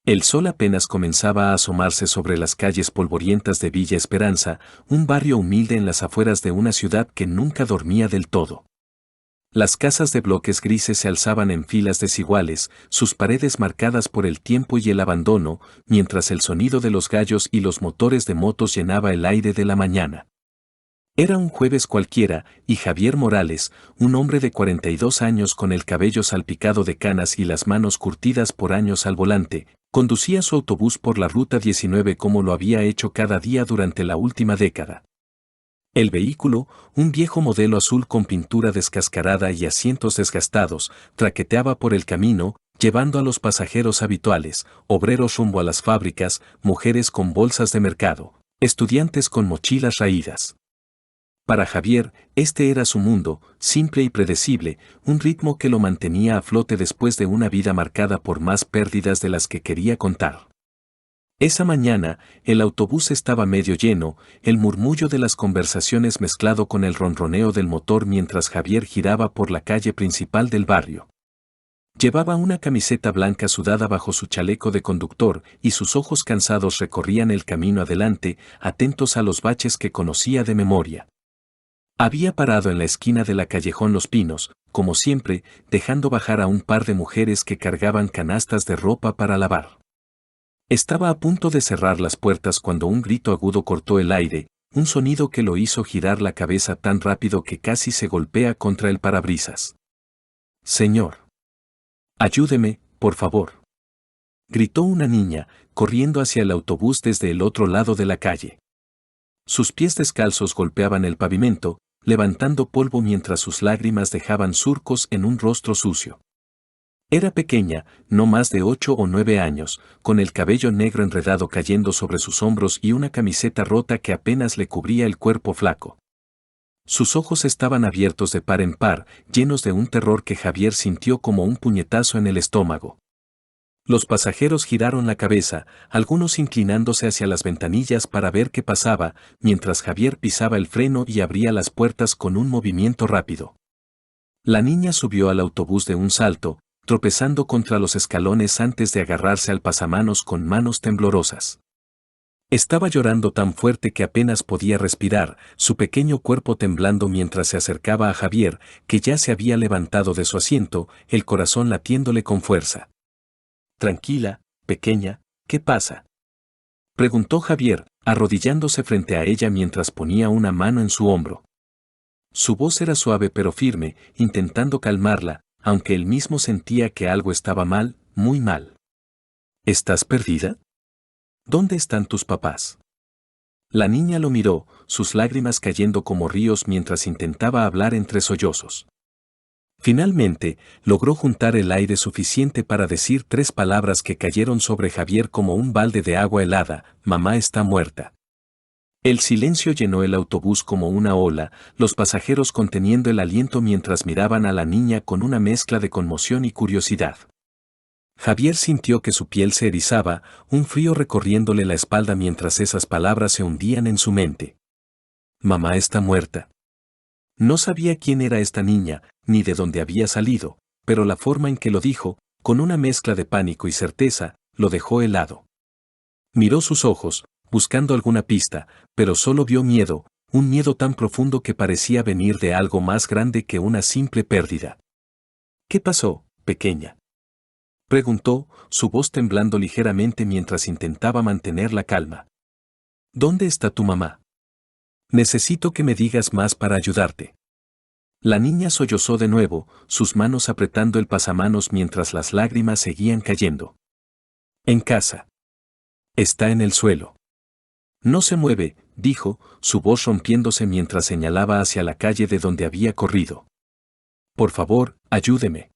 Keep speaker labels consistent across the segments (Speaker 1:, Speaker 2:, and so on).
Speaker 1: El sol apenas comenzaba a asomarse sobre las calles polvorientas de Villa Esperanza, un barrio humilde en las afueras de una ciudad que nunca dormía del todo. Las casas de bloques grises se alzaban en filas desiguales, sus paredes marcadas por el tiempo y el abandono, mientras el sonido de los gallos y los motores de motos llenaba el aire de la mañana. Era un jueves cualquiera, y Javier Morales, un hombre de 42 años con el cabello salpicado de canas y las manos curtidas por años al volante, conducía su autobús por la Ruta 19 como lo había hecho cada día durante la última década. El vehículo, un viejo modelo azul con pintura descascarada y asientos desgastados, traqueteaba por el camino, llevando a los pasajeros habituales, obreros rumbo a las fábricas, mujeres con bolsas de mercado, estudiantes con mochilas raídas. Para Javier, este era su mundo, simple y predecible, un ritmo que lo mantenía a flote después de una vida marcada por más pérdidas de las que quería contar. Esa mañana, el autobús estaba medio lleno, el murmullo de las conversaciones mezclado con el ronroneo del motor mientras Javier giraba por la calle principal del barrio. Llevaba una camiseta blanca sudada bajo su chaleco de conductor y sus ojos cansados recorrían el camino adelante, atentos a los baches que conocía de memoria. Había parado en la esquina de la Callejón Los Pinos, como siempre, dejando bajar a un par de mujeres que cargaban canastas de ropa para lavar. Estaba a punto de cerrar las puertas cuando un grito agudo cortó el aire, un sonido que lo hizo girar la cabeza tan rápido que casi se golpea contra el parabrisas. «Señor. Ayúdeme, por favor», gritó una niña, corriendo hacia el autobús desde el otro lado de la calle. Sus pies descalzos golpeaban el pavimento, levantando polvo mientras sus lágrimas dejaban surcos en un rostro sucio. Era pequeña, no más de 8 o 9 años, con el cabello negro enredado cayendo sobre sus hombros y una camiseta rota que apenas le cubría el cuerpo flaco. Sus ojos estaban abiertos de par en par, llenos de un terror que Javier sintió como un puñetazo en el estómago. Los pasajeros giraron la cabeza, algunos inclinándose hacia las ventanillas para ver qué pasaba, mientras Javier pisaba el freno y abría las puertas con un movimiento rápido. La niña subió al autobús de un salto, tropezando contra los escalones antes de agarrarse al pasamanos con manos temblorosas. Estaba llorando tan fuerte que apenas podía respirar, su pequeño cuerpo temblando mientras se acercaba a Javier, que ya se había levantado de su asiento, el corazón latiéndole con fuerza. «Tranquila, pequeña, ¿qué pasa?», preguntó Javier, arrodillándose frente a ella mientras ponía una mano en su hombro. Su voz era suave pero firme, intentando calmarla, aunque él mismo sentía que algo estaba mal, muy mal. «¿Estás perdida? ¿Dónde están tus papás?». La niña lo miró, sus lágrimas cayendo como ríos mientras intentaba hablar entre sollozos. Finalmente, logró juntar el aire suficiente para decir 3 palabras que cayeron sobre Javier como un balde de agua helada: «Mamá está muerta». El silencio llenó el autobús como una ola, los pasajeros conteniendo el aliento mientras miraban a la niña con una mezcla de conmoción y curiosidad. Javier sintió que su piel se erizaba, un frío recorriéndole la espalda mientras esas palabras se hundían en su mente. «Mamá está muerta». No sabía quién era esta niña, ni de dónde había salido, pero la forma en que lo dijo, con una mezcla de pánico y certeza, lo dejó helado. Miró sus ojos, buscando alguna pista, pero solo vio miedo, un miedo tan profundo que parecía venir de algo más grande que una simple pérdida. «¿Qué pasó, pequeña?», preguntó, su voz temblando ligeramente mientras intentaba mantener la calma. «¿Dónde está tu mamá? Necesito que me digas más para ayudarte». La niña sollozó de nuevo, sus manos apretando el pasamanos mientras las lágrimas seguían cayendo. «En casa. Está en el suelo. No se mueve», dijo, su voz rompiéndose mientras señalaba hacia la calle de donde había corrido. «Por favor, ayúdeme.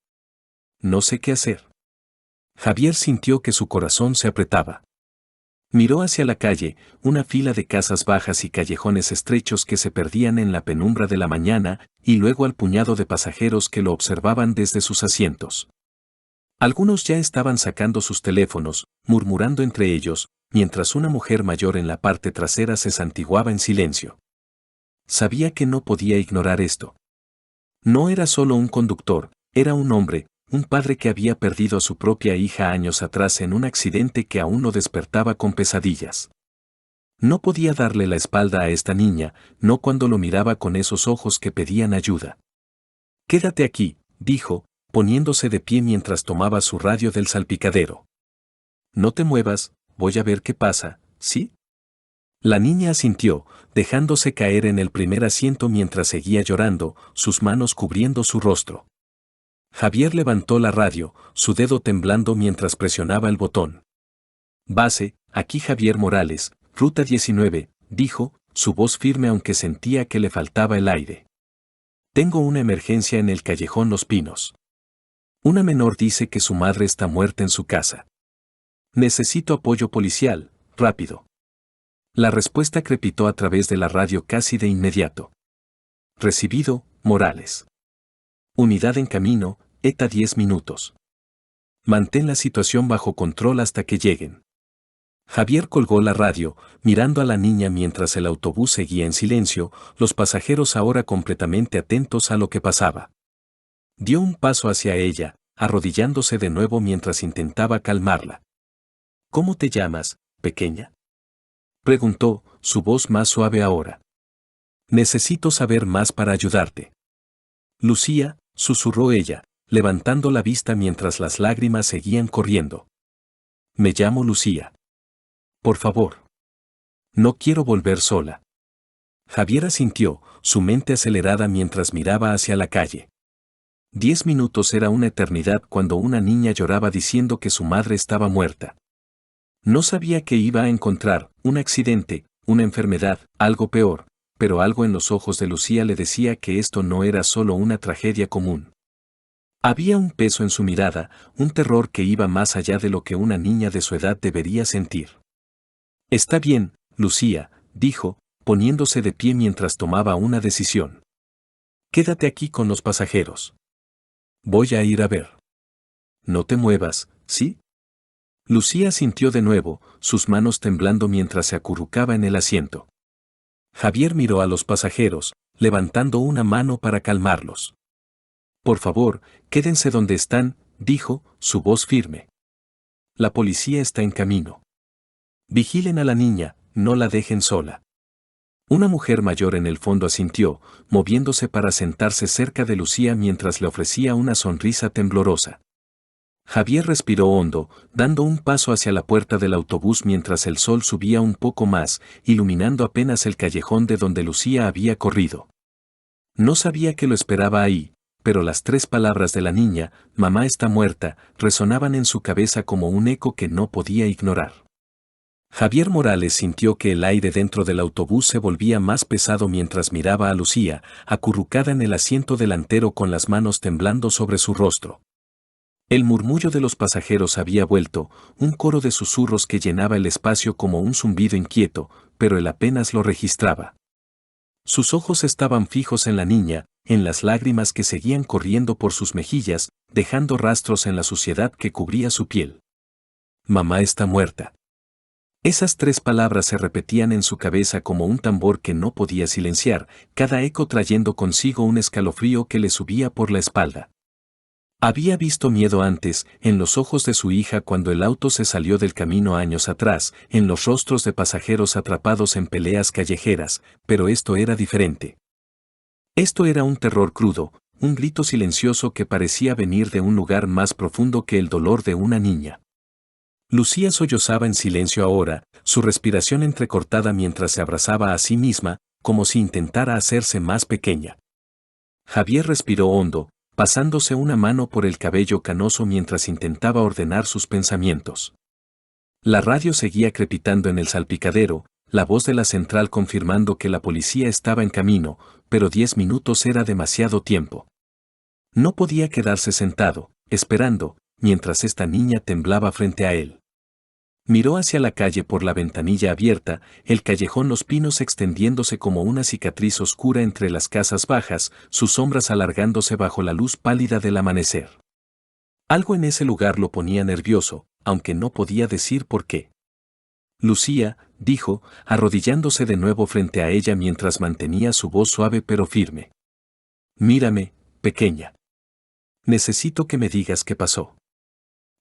Speaker 1: No sé qué hacer». Javier sintió que su corazón se apretaba. Miró hacia la calle, una fila de casas bajas y callejones estrechos que se perdían en la penumbra de la mañana, y luego al puñado de pasajeros que lo observaban desde sus asientos. Algunos ya estaban sacando sus teléfonos, murmurando entre ellos, mientras una mujer mayor en la parte trasera se santiguaba en silencio. Sabía que no podía ignorar esto. No era solo un conductor, era un hombre, un padre que había perdido a su propia hija años atrás en un accidente que aún lo despertaba con pesadillas. No podía darle la espalda a esta niña, no cuando lo miraba con esos ojos que pedían ayuda. «Quédate aquí», dijo, poniéndose de pie mientras tomaba su radio del salpicadero. «No te muevas, voy a ver qué pasa, ¿sí?». La niña asintió, dejándose caer en el primer asiento mientras seguía llorando, sus manos cubriendo su rostro. Javier levantó la radio, su dedo temblando mientras presionaba el botón. «Base, aquí Javier Morales, Ruta 19», dijo, su voz firme aunque sentía que le faltaba el aire. «Tengo una emergencia en el callejón Los Pinos. Una menor dice que su madre está muerta en su casa. Necesito apoyo policial, rápido». La respuesta crepitó a través de la radio casi de inmediato. «Recibido, Morales. Unidad en camino, ETA 10 minutos. Mantén la situación bajo control hasta que lleguen». Javier colgó la radio, mirando a la niña mientras el autobús seguía en silencio, los pasajeros ahora completamente atentos a lo que pasaba. Dio un paso hacia ella, arrodillándose de nuevo mientras intentaba calmarla. «¿Cómo te llamas, pequeña?», preguntó, su voz más suave ahora. «Necesito saber más para ayudarte». «Lucía», susurró ella, levantando la vista mientras las lágrimas seguían corriendo. «Me llamo Lucía. Por favor. No quiero volver sola». Javier asintió, su mente acelerada mientras miraba hacia la calle. 10 minutos era una eternidad cuando una niña lloraba diciendo que su madre estaba muerta. No sabía que iba a encontrar un accidente, una enfermedad, algo peor, pero algo en los ojos de Lucía le decía que esto no era solo una tragedia común. Había un peso en su mirada, un terror que iba más allá de lo que una niña de su edad debería sentir. «Está bien, Lucía», dijo, poniéndose de pie mientras tomaba una decisión. «Quédate aquí con los pasajeros. Voy a ir a ver». «No te muevas, ¿sí?». Lucía sintió de nuevo, sus manos temblando mientras se acurrucaba en el asiento. Javier miró a los pasajeros, levantando una mano para calmarlos. «Por favor, quédense donde están», dijo, su voz firme. «La policía está en camino. Vigilen a la niña, no la dejen sola». Una mujer mayor en el fondo asintió, moviéndose para sentarse cerca de Lucía mientras le ofrecía una sonrisa temblorosa. Javier respiró hondo, dando un paso hacia la puerta del autobús mientras el sol subía un poco más, iluminando apenas el callejón de donde Lucía había corrido. No sabía que lo esperaba ahí, pero las 3 palabras de la niña, «mamá está muerta», resonaban en su cabeza como un eco que no podía ignorar. Javier Morales sintió que el aire dentro del autobús se volvía más pesado mientras miraba a Lucía, acurrucada en el asiento delantero con las manos temblando sobre su rostro. El murmullo de los pasajeros había vuelto, un coro de susurros que llenaba el espacio como un zumbido inquieto, pero él apenas lo registraba. Sus ojos estaban fijos en la niña, en las lágrimas que seguían corriendo por sus mejillas, dejando rastros en la suciedad que cubría su piel. «Mamá está muerta». Esas 3 palabras se repetían en su cabeza como un tambor que no podía silenciar, cada eco trayendo consigo un escalofrío que le subía por la espalda. Había visto miedo antes, en los ojos de su hija cuando el auto se salió del camino años atrás, en los rostros de pasajeros atrapados en peleas callejeras, pero esto era diferente. Esto era un terror crudo, un grito silencioso que parecía venir de un lugar más profundo que el dolor de una niña. Lucía sollozaba en silencio ahora, su respiración entrecortada mientras se abrazaba a sí misma, como si intentara hacerse más pequeña. Javier respiró hondo, pasándose una mano por el cabello canoso mientras intentaba ordenar sus pensamientos. La radio seguía crepitando en el salpicadero, la voz de la central confirmando que la policía estaba en camino, pero 10 minutos era demasiado tiempo. No podía quedarse sentado, esperando, mientras esta niña temblaba frente a él. Miró hacia la calle por la ventanilla abierta, el callejón Los Pinos extendiéndose como una cicatriz oscura entre las casas bajas, sus sombras alargándose bajo la luz pálida del amanecer. Algo en ese lugar lo ponía nervioso, aunque no podía decir por qué. «Lucía», dijo, arrodillándose de nuevo frente a ella mientras mantenía su voz suave pero firme. «Mírame, pequeña. Necesito que me digas qué pasó.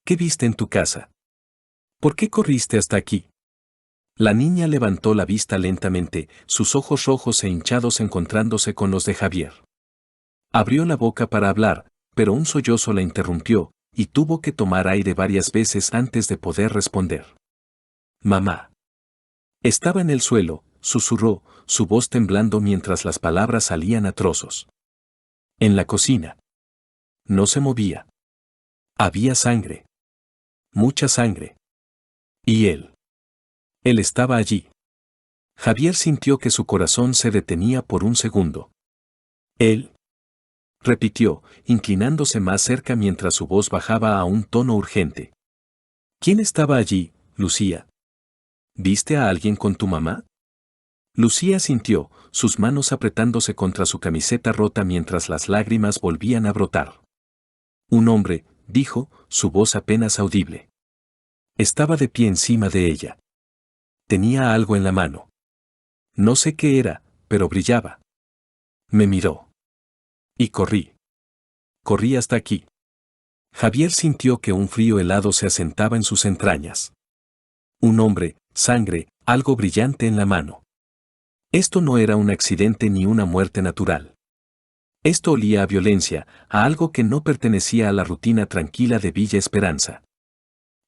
Speaker 1: ¿Qué viste en tu casa? ¿Por qué corriste hasta aquí? La niña levantó la vista lentamente, sus ojos rojos e hinchados encontrándose con los de Javier. Abrió la boca para hablar, pero un sollozo la interrumpió, y tuvo que tomar aire varias veces antes de poder responder. Mamá. Estaba en el suelo, susurró, su voz temblando mientras las palabras salían a trozos. En la cocina. No se movía. Había sangre. Mucha sangre. Y él. Él estaba allí. Javier sintió que su corazón se detenía por un segundo. Él. Repitió, inclinándose más cerca mientras su voz bajaba a un tono urgente. ¿Quién estaba allí, Lucía? ¿Viste a alguien con tu mamá? Lucía sintió, sus manos apretándose contra su camiseta rota mientras las lágrimas volvían a brotar. Un hombre, dijo, su voz apenas audible. Estaba de pie encima de ella. Tenía algo en la mano. No sé qué era, pero brillaba. Me miró. Y corrí. Corrí hasta aquí. Javier sintió que un frío helado se asentaba en sus entrañas. Un hombre, sangre, algo brillante en la mano. Esto no era un accidente ni una muerte natural. Esto olía a violencia, a algo que no pertenecía a la rutina tranquila de Villa Esperanza.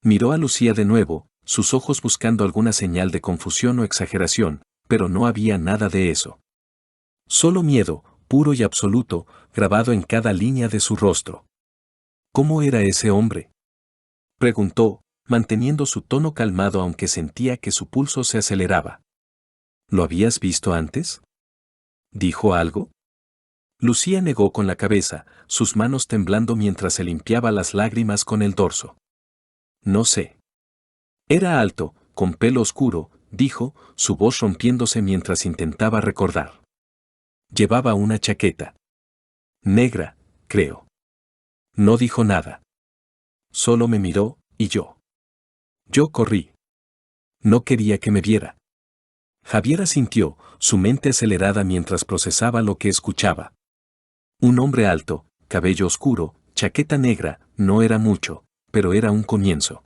Speaker 1: Miró a Lucía de nuevo, sus ojos buscando alguna señal de confusión o exageración, pero no había nada de eso. Solo miedo, puro y absoluto, grabado en cada línea de su rostro. ¿Cómo era ese hombre? Preguntó, manteniendo su tono calmado aunque sentía que su pulso se aceleraba. ¿Lo habías visto antes? ¿Dijo algo? Lucía negó con la cabeza, sus manos temblando mientras se limpiaba las lágrimas con el dorso. No sé. Era alto, con pelo oscuro, dijo, su voz rompiéndose mientras intentaba recordar. Llevaba una chaqueta. Negra, creo. No dijo nada. Solo me miró, y yo. Yo corrí. No quería que me viera. Javier asintió, su mente acelerada mientras procesaba lo que escuchaba. Un hombre alto, cabello oscuro, chaqueta negra, no era mucho, pero era un comienzo.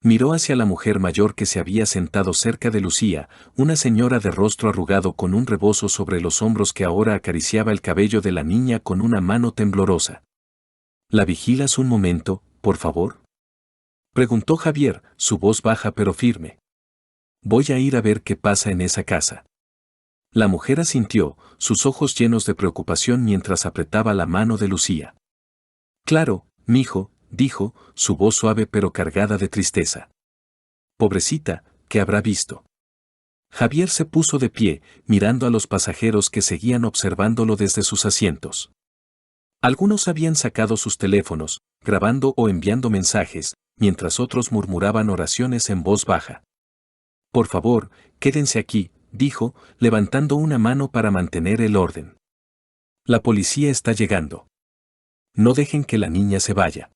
Speaker 1: Miró hacia la mujer mayor que se había sentado cerca de Lucía, una señora de rostro arrugado con un rebozo sobre los hombros que ahora acariciaba el cabello de la niña con una mano temblorosa. ¿La vigilas un momento, por favor? Preguntó Javier, su voz baja pero firme. Voy a ir a ver qué pasa en esa casa. La mujer asintió, sus ojos llenos de preocupación mientras apretaba la mano de Lucía. Claro, mijo, dijo, su voz suave pero cargada de tristeza. Pobrecita, ¿qué habrá visto? Javier se puso de pie, mirando a los pasajeros que seguían observándolo desde sus asientos. Algunos habían sacado sus teléfonos, grabando o enviando mensajes, mientras otros murmuraban oraciones en voz baja. Por favor, quédense aquí, dijo, levantando una mano para mantener el orden. La policía está llegando. No dejen que la niña se vaya.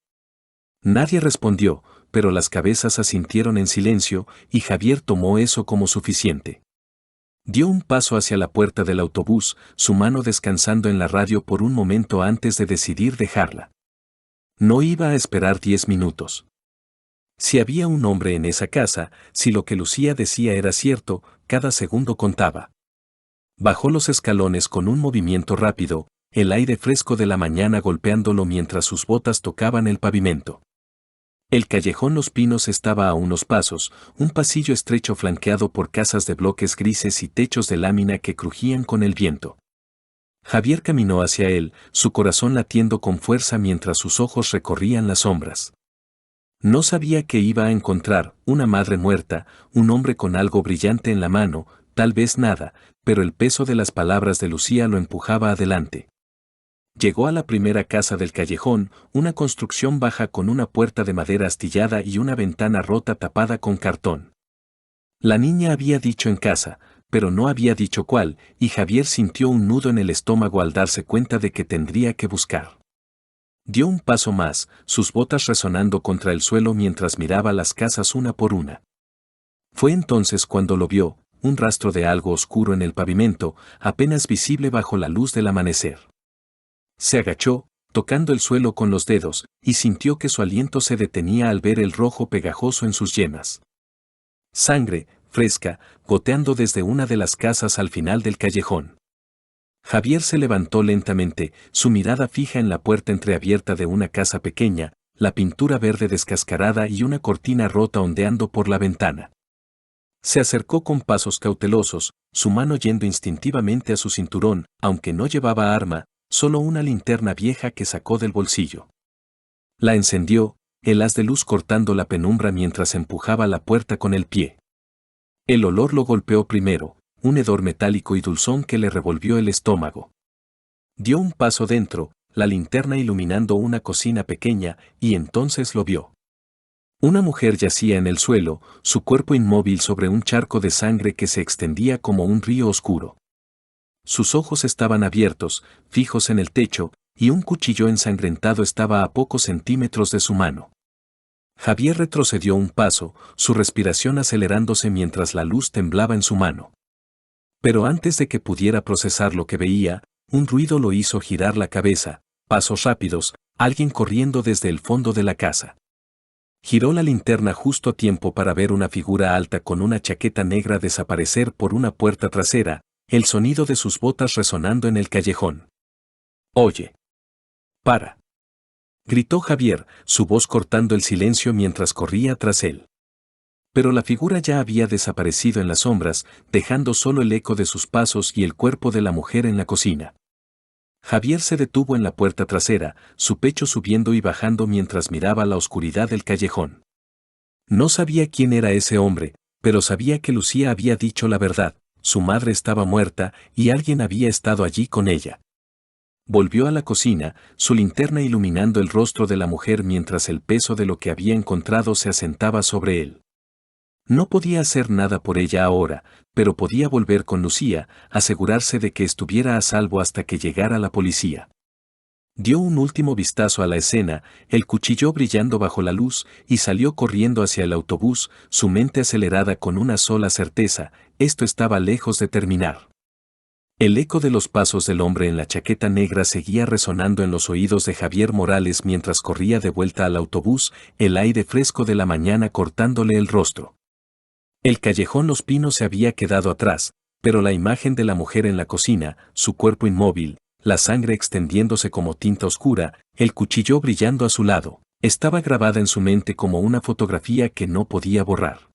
Speaker 1: Nadie respondió, pero las cabezas asintieron en silencio, y Javier tomó eso como suficiente. Dio un paso hacia la puerta del autobús, su mano descansando en la radio por un momento antes de decidir dejarla. No iba a esperar 10 minutos. Si había un hombre en esa casa, si lo que Lucía decía era cierto, cada segundo contaba. Bajó los escalones con un movimiento rápido, el aire fresco de la mañana golpeándolo mientras sus botas tocaban el pavimento. El callejón Los Pinos estaba a unos pasos, un pasillo estrecho flanqueado por casas de bloques grises y techos de lámina que crujían con el viento. Javier caminó hacia él, su corazón latiendo con fuerza mientras sus ojos recorrían las sombras. No sabía que iba a encontrar una madre muerta, un hombre con algo brillante en la mano, tal vez nada, pero el peso de las palabras de Lucía lo empujaba adelante. Llegó a la primera casa del callejón, una construcción baja con una puerta de madera astillada y una ventana rota tapada con cartón. La niña había dicho en casa, pero no había dicho cuál, y Javier sintió un nudo en el estómago al darse cuenta de que tendría que buscar. Dio un paso más, sus botas resonando contra el suelo mientras miraba las casas una por una. Fue entonces cuando lo vio, un rastro de algo oscuro en el pavimento, apenas visible bajo la luz del amanecer. Se agachó, tocando el suelo con los dedos, y sintió que su aliento se detenía al ver el rojo pegajoso en sus yemas. Sangre, fresca, goteando desde una de las casas al final del callejón. Javier se levantó lentamente, su mirada fija en la puerta entreabierta de una casa pequeña, la pintura verde descascarada y una cortina rota ondeando por la ventana. Se acercó con pasos cautelosos, su mano yendo instintivamente a su cinturón, aunque no llevaba arma, solo una linterna vieja que sacó del bolsillo. La encendió, el haz de luz cortando la penumbra mientras empujaba la puerta con el pie. El olor lo golpeó primero, un hedor metálico y dulzón que le revolvió el estómago. Dio un paso dentro, la linterna iluminando una cocina pequeña, y entonces lo vio. Una mujer yacía en el suelo, su cuerpo inmóvil sobre un charco de sangre que se extendía como un río oscuro. Sus ojos estaban abiertos, fijos en el techo, y un cuchillo ensangrentado estaba a pocos centímetros de su mano. Javier retrocedió un paso, su respiración acelerándose mientras la luz temblaba en su mano. Pero antes de que pudiera procesar lo que veía, un ruido lo hizo girar la cabeza, pasos rápidos, alguien corriendo desde el fondo de la casa. Giró la linterna justo a tiempo para ver una figura alta con una chaqueta negra desaparecer por una puerta trasera, el sonido de sus botas resonando en el callejón. «Oye. Para», gritó Javier, su voz cortando el silencio mientras corría tras él. Pero la figura ya había desaparecido en las sombras, dejando solo el eco de sus pasos y el cuerpo de la mujer en la cocina. Javier se detuvo en la puerta trasera, su pecho subiendo y bajando mientras miraba la oscuridad del callejón. No sabía quién era ese hombre, pero sabía que Lucía había dicho la verdad, su madre estaba muerta y alguien había estado allí con ella. Volvió a la cocina, su linterna iluminando el rostro de la mujer mientras el peso de lo que había encontrado se asentaba sobre él. No podía hacer nada por ella ahora, pero podía volver con Lucía, asegurarse de que estuviera a salvo hasta que llegara la policía. Dio un último vistazo a la escena, el cuchillo brillando bajo la luz, y salió corriendo hacia el autobús, su mente acelerada con una sola certeza: esto estaba lejos de terminar. El eco de los pasos del hombre en la chaqueta negra seguía resonando en los oídos de Javier Morales mientras corría de vuelta al autobús, el aire fresco de la mañana cortándole el rostro. El callejón Los Pinos se había quedado atrás, pero la imagen de la mujer en la cocina, su cuerpo inmóvil, la sangre extendiéndose como tinta oscura, el cuchillo brillando a su lado, estaba grabada en su mente como una fotografía que no podía borrar.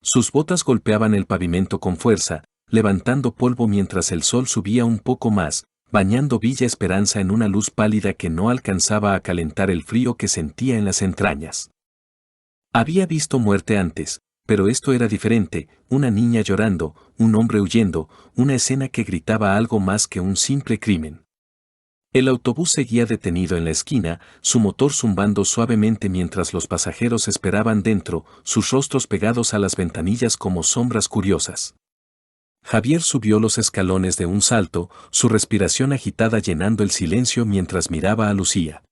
Speaker 1: Sus botas golpeaban el pavimento con fuerza, levantando polvo mientras el sol subía un poco más, bañando Villa Esperanza en una luz pálida que no alcanzaba a calentar el frío que sentía en las entrañas. Había visto muerte antes, pero esto era diferente: una niña llorando, un hombre huyendo, una escena que gritaba algo más que un simple crimen. El autobús seguía detenido en la esquina, su motor zumbando suavemente mientras los pasajeros esperaban dentro, sus rostros pegados a las ventanillas como sombras curiosas. Javier subió los escalones de un salto, su respiración agitada llenando el silencio mientras miraba a Lucía.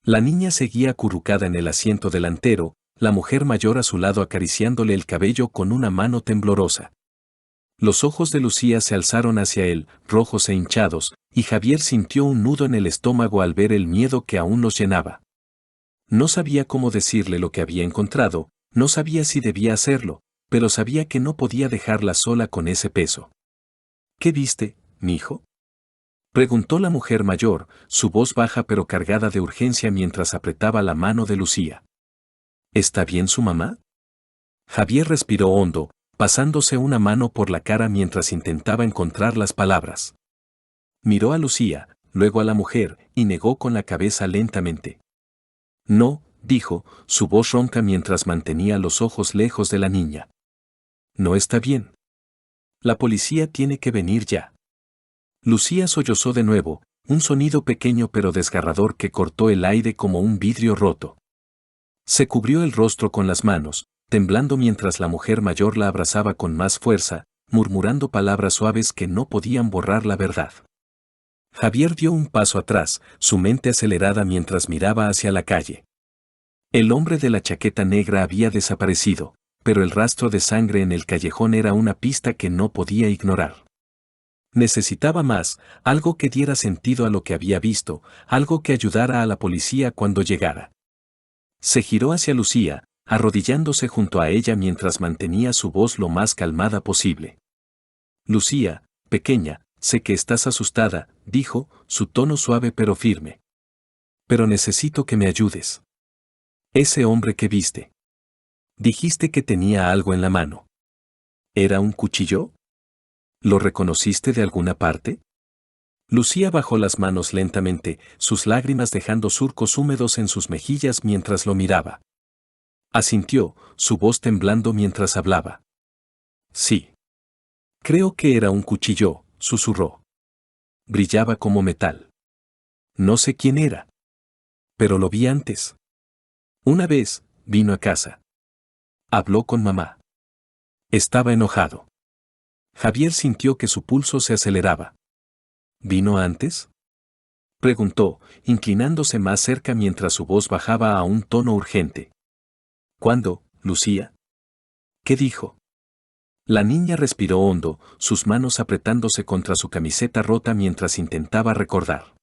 Speaker 1: La niña seguía acurrucada en el asiento delantero, la mujer mayor a su lado acariciándole el cabello con una mano temblorosa. Los ojos de Lucía se alzaron hacia él, rojos e hinchados, y Javier sintió un nudo en el estómago al ver el miedo que aún los llenaba. No sabía cómo decirle lo que había encontrado, no sabía si debía hacerlo, pero sabía que no podía dejarla sola con ese peso. ¿Qué viste, mijo?, preguntó la mujer mayor, su voz baja pero cargada de urgencia mientras apretaba la mano de Lucía. ¿Está bien su mamá? Javier respiró hondo, pasándose una mano por la cara mientras intentaba encontrar las palabras. Miró a Lucía, luego a la mujer, y negó con la cabeza lentamente. No, dijo, su voz ronca mientras mantenía los ojos lejos de la niña. No está bien. La policía tiene que venir ya. Lucía sollozó de nuevo, un sonido pequeño pero desgarrador que cortó el aire como un vidrio roto. Se cubrió el rostro con las manos, temblando mientras la mujer mayor la abrazaba con más fuerza, murmurando palabras suaves que no podían borrar la verdad. Javier dio un paso atrás, su mente acelerada mientras miraba hacia la calle. El hombre de la chaqueta negra había desaparecido, pero el rastro de sangre en el callejón era una pista que no podía ignorar. Necesitaba más, algo que diera sentido a lo que había visto, algo que ayudara a la policía cuando llegara. Se giró hacia Lucía, arrodillándose junto a ella mientras mantenía su voz lo más calmada posible. Lucía, pequeña, sé que estás asustada, dijo, su tono suave pero firme. Pero necesito que me ayudes. Ese hombre que viste. Dijiste que tenía algo en la mano. ¿Era un cuchillo? ¿Lo reconociste de alguna parte? Lucía bajó las manos lentamente, sus lágrimas dejando surcos húmedos en sus mejillas mientras lo miraba. Asintió, su voz temblando mientras hablaba. Sí. Creo que era un cuchillo, susurró. Brillaba como metal. No sé quién era. Pero lo vi antes. Una vez, vino a casa. Habló con mamá. Estaba enojado. Javier sintió que su pulso se aceleraba. ¿Vino antes? Preguntó, inclinándose más cerca mientras su voz bajaba a un tono urgente. ¿Cuándo, Lucía? ¿Qué dijo? La niña respiró hondo, sus manos apretándose contra su camiseta rota mientras intentaba recordar.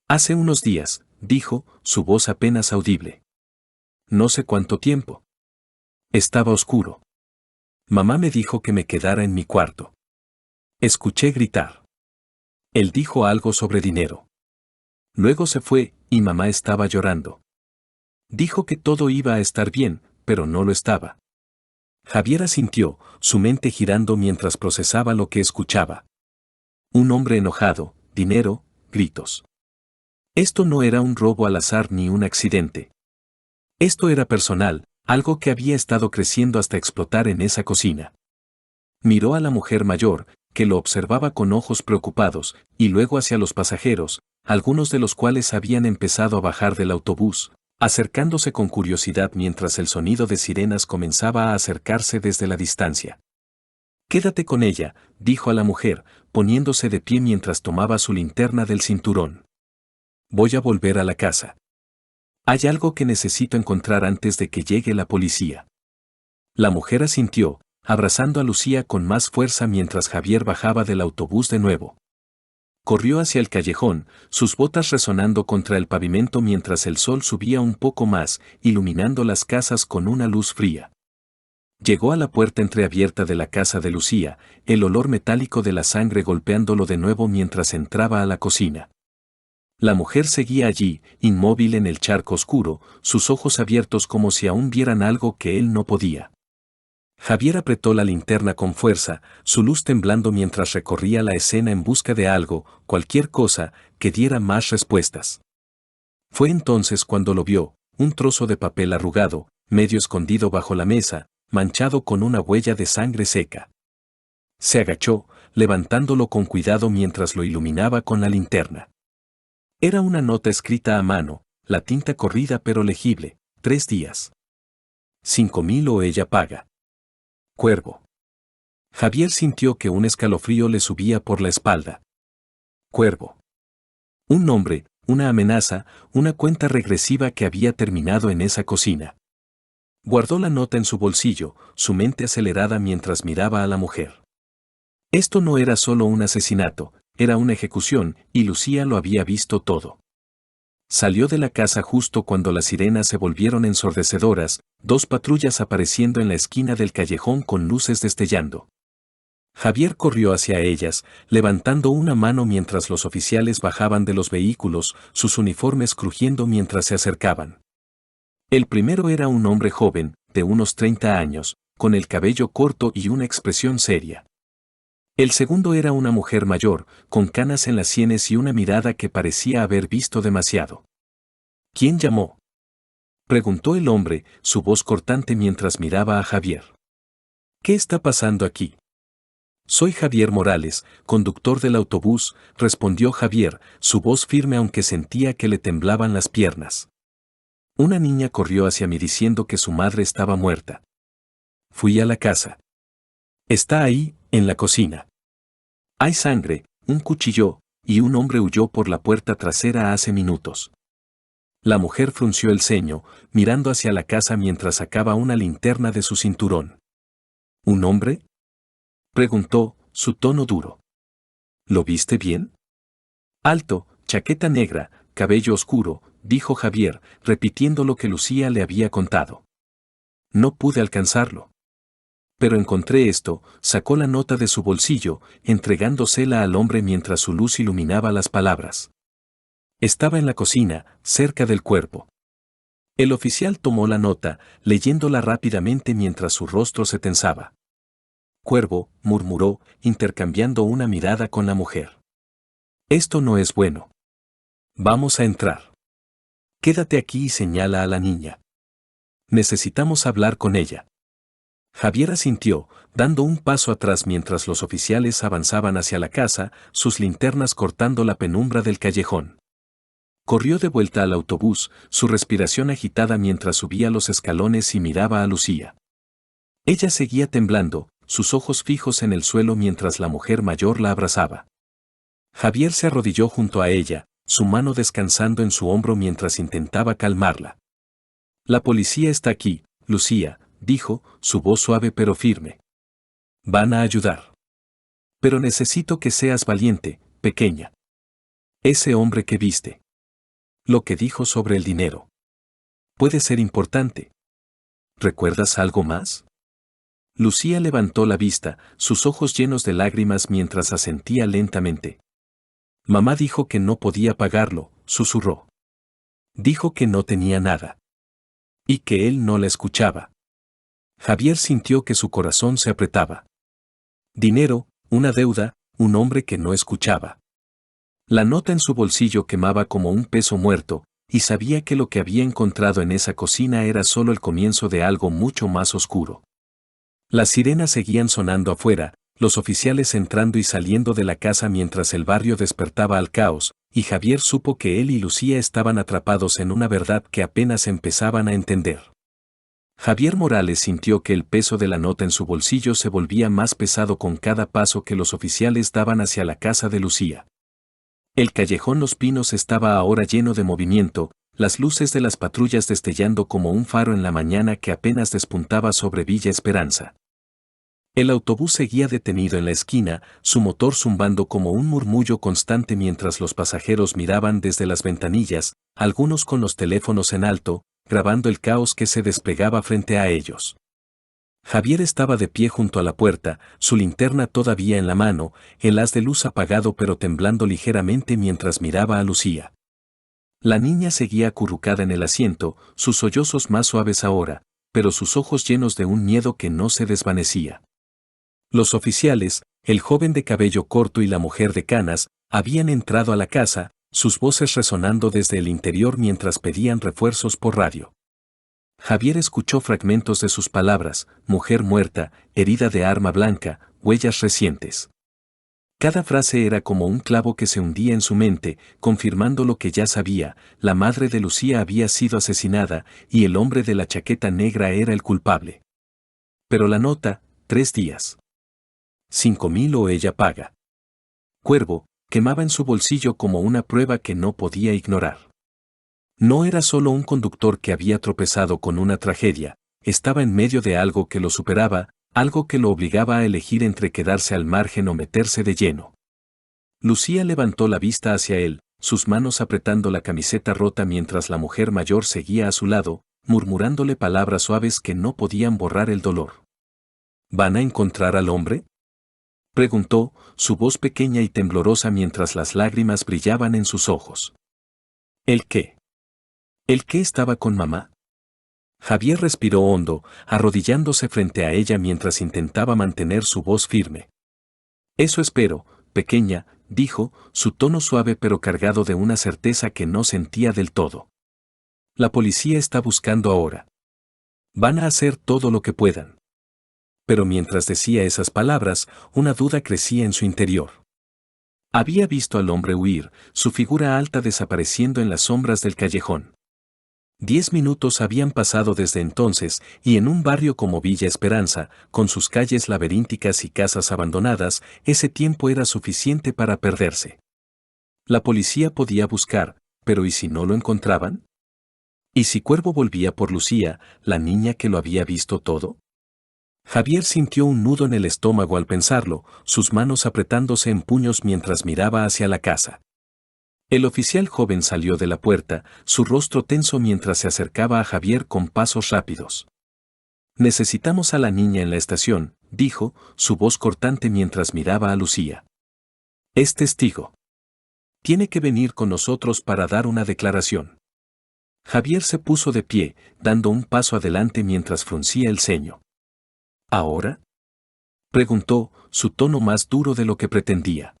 Speaker 1: Hace unos días, dijo, su voz apenas audible. No sé cuánto tiempo. Estaba oscuro. Mamá me dijo que me quedara en mi cuarto. Escuché gritar. Él dijo algo sobre dinero. Luego se fue, y mamá estaba llorando. Dijo que todo iba a estar bien, pero no lo estaba. Javier asintió, su mente girando mientras procesaba lo que escuchaba. Un hombre enojado, dinero, gritos. Esto no era un robo al azar ni un accidente. Esto era personal, algo que había estado creciendo hasta explotar en esa cocina. Miró a la mujer mayor, que lo observaba con ojos preocupados, y luego hacia los pasajeros, algunos de los cuales habían empezado a bajar del autobús, acercándose con curiosidad mientras el sonido de sirenas comenzaba a acercarse desde la distancia. Quédate con ella, dijo a la mujer, poniéndose de pie mientras tomaba su linterna del cinturón. Voy a volver a la casa. Hay algo que necesito encontrar antes de que llegue la policía. La mujer asintió, abrazando a Lucía con más fuerza mientras Javier bajaba del autobús de nuevo. Corrió hacia el callejón, sus botas resonando contra el pavimento mientras el sol subía un poco más, iluminando las casas con una luz fría. Llegó a la puerta entreabierta de la casa de Lucía, el olor metálico de la sangre golpeándolo de nuevo mientras entraba a la cocina. La mujer seguía allí, inmóvil en el charco oscuro, sus ojos abiertos como si aún vieran algo que él no podía. Javier apretó la linterna con fuerza, su luz temblando mientras recorría la escena en busca de algo, cualquier cosa, que diera más respuestas. Fue entonces cuando lo vio, un trozo de papel arrugado, medio escondido bajo la mesa, manchado con una huella de sangre seca. Se agachó, levantándolo con cuidado mientras lo iluminaba con la linterna. Era una nota escrita a mano, la tinta corrida pero legible, 3 días. 5.000 o ella paga. Cuervo. Javier sintió que un escalofrío le subía por la espalda. Cuervo. Un nombre, una amenaza, una cuenta regresiva que había terminado en esa cocina. Guardó la nota en su bolsillo, su mente acelerada mientras miraba a la mujer. Esto no era solo un asesinato, era una ejecución, y Lucía lo había visto todo. Salió de la casa justo cuando las sirenas se volvieron ensordecedoras, 2 patrullas apareciendo en la esquina del callejón con luces destellando. Javier corrió hacia ellas, levantando una mano mientras los oficiales bajaban de los vehículos, sus uniformes crujiendo mientras se acercaban. El primero era un hombre joven, de unos 30 años, con el cabello corto y una expresión seria. El segundo era una mujer mayor, con canas en las sienes y una mirada que parecía haber visto demasiado. ¿Quién llamó?, preguntó el hombre, su voz cortante mientras miraba a Javier. ¿Qué está pasando aquí? Soy Javier Morales, conductor del autobús, respondió Javier, su voz firme aunque sentía que le temblaban las piernas. Una niña corrió hacia mí diciendo que su madre estaba muerta. Fui a la casa. Está ahí, en la cocina. Hay sangre, un cuchillo, y un hombre huyó por la puerta trasera hace minutos. La mujer frunció el ceño, mirando hacia la casa mientras sacaba una linterna de su cinturón. ¿Un hombre?, preguntó, su tono duro. ¿Lo viste bien? Alto, chaqueta negra, cabello oscuro, dijo Javier, repitiendo lo que Lucía le había contado. No pude alcanzarlo. Pero encontré esto, sacó la nota de su bolsillo, entregándosela al hombre mientras su luz iluminaba las palabras. Estaba en la cocina, cerca del cuerpo. El oficial tomó la nota, leyéndola rápidamente mientras su rostro se tensaba. Cuervo, murmuró, intercambiando una mirada con la mujer. Esto no es bueno. Vamos a entrar. Quédate aquí y señala a la niña. Necesitamos hablar con ella. Javier asintió, dando un paso atrás mientras los oficiales avanzaban hacia la casa, sus linternas cortando la penumbra del callejón. Corrió de vuelta al autobús, su respiración agitada mientras subía los escalones y miraba a Lucía. Ella seguía temblando, sus ojos fijos en el suelo mientras la mujer mayor la abrazaba. Javier se arrodilló junto a ella, su mano descansando en su hombro mientras intentaba calmarla. La policía está aquí, Lucía, dijo, su voz suave pero firme. Van a ayudar. Pero necesito que seas valiente, pequeña. Ese hombre que viste. Lo que dijo sobre el dinero. Puede ser importante. ¿Recuerdas algo más? Lucía levantó la vista, sus ojos llenos de lágrimas mientras asentía lentamente. Mamá dijo que no podía pagarlo, susurró. Dijo que no tenía nada. Y que él no la escuchaba. Javier sintió que su corazón se apretaba. Dinero, una deuda, un hombre que no escuchaba. La nota en su bolsillo quemaba como un peso muerto, y sabía que lo que había encontrado en esa cocina era solo el comienzo de algo mucho más oscuro. Las sirenas seguían sonando afuera, los oficiales entrando y saliendo de la casa mientras el barrio despertaba al caos, y Javier supo que él y Lucía estaban atrapados en una verdad que apenas empezaban a entender. Javier Morales sintió que el peso de la nota en su bolsillo se volvía más pesado con cada paso que los oficiales daban hacia la casa de Lucía. El callejón Los Pinos estaba ahora lleno de movimiento, las luces de las patrullas destellando como un faro en la mañana que apenas despuntaba sobre Villa Esperanza. El autobús seguía detenido en la esquina, su motor zumbando como un murmullo constante mientras los pasajeros miraban desde las ventanillas, algunos con los teléfonos en alto, grabando el caos que se desplegaba frente a ellos. Javier estaba de pie junto a la puerta, su linterna todavía en la mano, el haz de luz apagado pero temblando ligeramente mientras miraba a Lucía. La niña seguía acurrucada en el asiento, sus sollozos más suaves ahora, pero sus ojos llenos de un miedo que no se desvanecía. Los oficiales, el joven de cabello corto y la mujer de canas, habían entrado a la casa, sus voces resonando desde el interior mientras pedían refuerzos por radio. Javier escuchó fragmentos de sus palabras, mujer muerta, herida de arma blanca, huellas recientes. Cada frase era como un clavo que se hundía en su mente, confirmando lo que ya sabía, la madre de Lucía había sido asesinada y el hombre de la chaqueta negra era el culpable. Pero la nota, 3 días. 5.000 o ella paga. Cuervo, quemaba en su bolsillo como una prueba que no podía ignorar. No era solo un conductor que había tropezado con una tragedia, estaba en medio de algo que lo superaba, algo que lo obligaba a elegir entre quedarse al margen o meterse de lleno. Lucía levantó la vista hacia él, sus manos apretando la camiseta rota mientras la mujer mayor seguía a su lado, murmurándole palabras suaves que no podían borrar el dolor. ¿Van a encontrar al hombre?, preguntó, su voz pequeña y temblorosa mientras las lágrimas brillaban en sus ojos. ¿El qué? ¿El qué estaba con mamá? Javier respiró hondo, arrodillándose frente a ella mientras intentaba mantener su voz firme. Eso espero, pequeña, dijo, su tono suave pero cargado de una certeza que no sentía del todo. La policía está buscando ahora. Van a hacer todo lo que puedan. Pero mientras decía esas palabras, una duda crecía en su interior. Había visto al hombre huir, su figura alta desapareciendo en las sombras del callejón. 10 minutos habían pasado desde entonces, y en un barrio como Villa Esperanza, con sus calles laberínticas y casas abandonadas, ese tiempo era suficiente para perderse. La policía podía buscar, pero ¿y si no lo encontraban? ¿Y si Cuervo volvía por Lucía, la niña que lo había visto todo? Javier sintió un nudo en el estómago al pensarlo, sus manos apretándose en puños mientras miraba hacia la casa. El oficial joven salió de la puerta, su rostro tenso mientras se acercaba a Javier con pasos rápidos. Necesitamos a la niña en la estación, dijo, su voz cortante mientras miraba a Lucía. Es testigo. Tiene que venir con nosotros para dar una declaración. Javier se puso de pie, dando un paso adelante mientras fruncía el ceño. ¿Ahora?, preguntó, su tono más duro de lo que pretendía.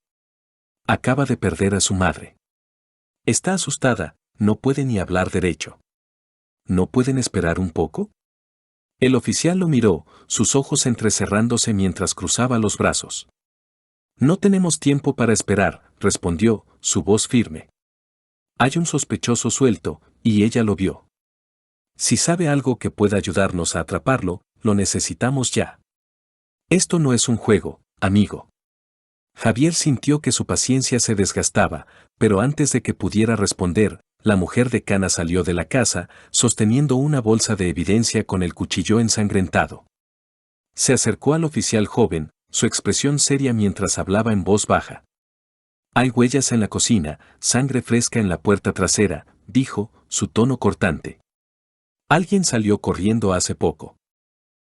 Speaker 1: Acaba de perder a su madre. Está asustada, no puede ni hablar derecho. ¿No pueden esperar un poco? El oficial lo miró, sus ojos entrecerrándose mientras cruzaba los brazos. No tenemos tiempo para esperar, respondió, su voz firme. Hay un sospechoso suelto, y ella lo vio. Si sabe algo que pueda ayudarnos a atraparlo, lo necesitamos ya. Esto no es un juego, amigo. Javier sintió que su paciencia se desgastaba, pero antes de que pudiera responder, la mujer de Cana salió de la casa, sosteniendo una bolsa de evidencia con el cuchillo ensangrentado. Se acercó al oficial joven, su expresión seria mientras hablaba en voz baja. Hay huellas en la cocina, sangre fresca en la puerta trasera, dijo, su tono cortante. Alguien salió corriendo hace poco.